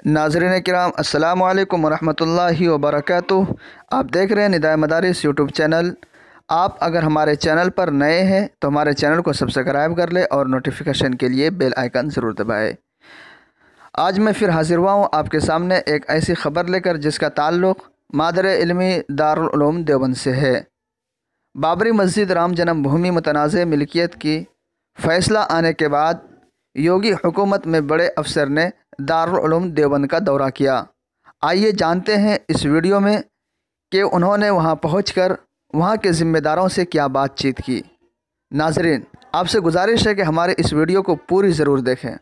नाज़रीन किराम, अस्सलामु अलैकुम वरहमतुल्लाहि वबरकातुह। आप देख रहे हैं निदाए मदारिस यूट्यूब चैनल। आप अगर हमारे चैनल पर नए हैं तो हमारे चैनल को सब्सक्राइब कर लें और नोटिफिकेशन के लिए बेल आइकन ज़रूर दबाएं। आज मैं फिर हाज़िर हुआ हूँ आपके सामने एक ऐसी ख़बर लेकर जिसका ताल्लुक़ मादर इल्मी दारुल उलूम देवबंद से है। बाबरी मस्जिद राम जन्म भूमि मुतनाज़ मिल्कियत की फ़ैसला आने के बाद योगी हुकूमत में बड़े अफसर ने दारुल उलूम देवबंद का दौरा किया। आइए जानते हैं इस वीडियो में कि उन्होंने वहां पहुंचकर वहां के ज़िम्मेदारों से क्या बातचीत की। नाज़रीन, आपसे गुजारिश है कि हमारे इस वीडियो को पूरी ज़रूर देखें।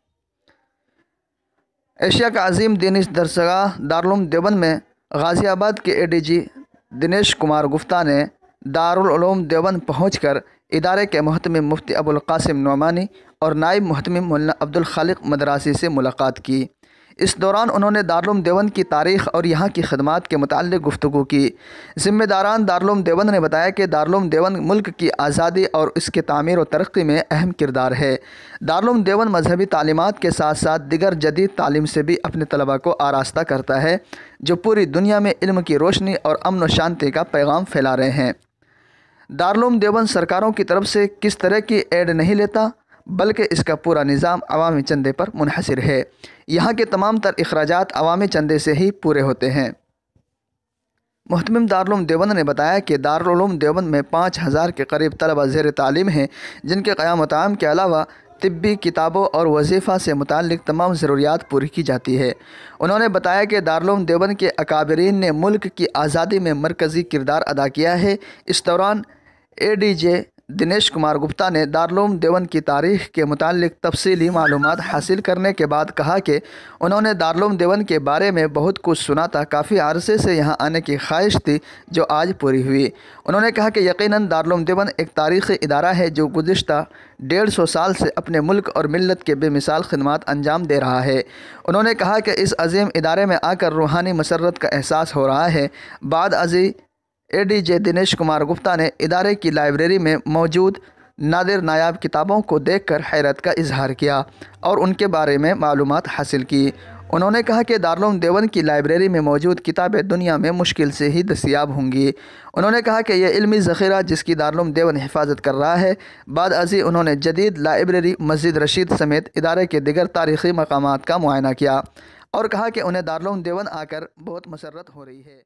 एशिया का अजीम दीनी दरसगाह दारुल उलूम देवबंद में गाज़ियाबाद के एडीजी दिनेश कुमार गुप्ता ने दारुल उलूम देवबंद पहुंचकर इदारे के मुहतमिम मुफ्ती अबुल क़ासिम नोमानी और नायब मुहतमिम मौलाना अब्दुल खालिक मदरासी से मुलाकात की। इस दौरान उन्होंने दारुल उलूम देवबंद की तारीख़ और यहाँ की खदमात के मुताल्लिक़ गुफ्तगू की। ज़िम्मेदारान दारुल उलूम देवबंद ने बताया कि दारुल उलूम देवबंद मुल्क की आज़ादी और इसके तामीर और तरक्की में अहम किरदार है। दारुल उलूम देवबंद मजहबी तालीमात के साथ साथ दिगर जदीद तालीम से भी अपने तलबा को आरास्ता करता है, जो पूरी दुनिया में इल्म की रोशनी और अमन व शांति का पैगाम फैला रहे हैं। दारुल उलूम देवबंद सरकारों की तरफ से किस तरह की एड नहीं लेता, बल्कि इसका पूरा निज़ाम अवामी चंदे पर मुनहसर है। यहाँ के तमाम तर अखराजात अवामी चंदे से ही पूरे होते हैं। मुहतमिम दारुल उलूम देवबंद ने बताया कि दारुल उलूम देवबंद में 5000 के करीब तलबा ज़ेर तालीम हैं, जिनके क़याम ताम के अलावा तिब्बी किताबों और वजीफ़ा से मुताल्लिक़ तमाम ज़रूरियात पूरी की जाती है। उन्होंने बताया कि दारुल उलूम देवबंद के अकाबरीन ने मुल्क की आज़ादी में मरकज़ी किरदार अदा किया है। इस दौरान एडीजे दिनेश कुमार गुप्ता ने दारुल उलूम देवबंद की तारीख़ के मुताल्लिक़ तफसीली मालूमात हासिल करने के बाद कहा कि उन्होंने दारुल उलूम देवबंद के बारे में बहुत कुछ सुना था। काफ़ी अरसे से यहाँ आने की ख्वाहिश थी, जो आज पूरी हुई। उन्होंने कहा कि यकीनन दारुल उलूम देवबंद एक तारीख़ी इदारा है जो गुज़िश्ता 150 साल से अपने मुल्क और मिल्लत के बेमिसाल खिदमात अंजाम दे रहा है। उन्होंने कहा कि इस अजीम इदारे में आकर रूहानी मसरत का एहसास हो रहा है। बाद अजी एडीजे दिनेश कुमार गुप्ता ने इदारे की लाइब्रेरी में मौजूद नादिर नायाब किताबों को देखकर हैरत का इजहार किया और उनके बारे में मालूमात हासिल की। उन्होंने कहा कि दारुल उलूम देवबंद की लाइब्रेरी में मौजूद किताबें दुनिया में मुश्किल से ही दस्तयाब होंगी। उन्होंने कहा कि यह इल्मी ज़ख़ीरा जिसकी दारुल उलूम देवबंद हिफाजत कर रहा है। बाद अजी उन्होंने जदीद लाइब्रेरी मस्जिद रशीद समेत इदारे के दिगर तारीख़ी मकामात का मुआयना किया और कहा कि उन्हें दारुल उलूम देवबंद आकर बहुत मसरत हो रही है।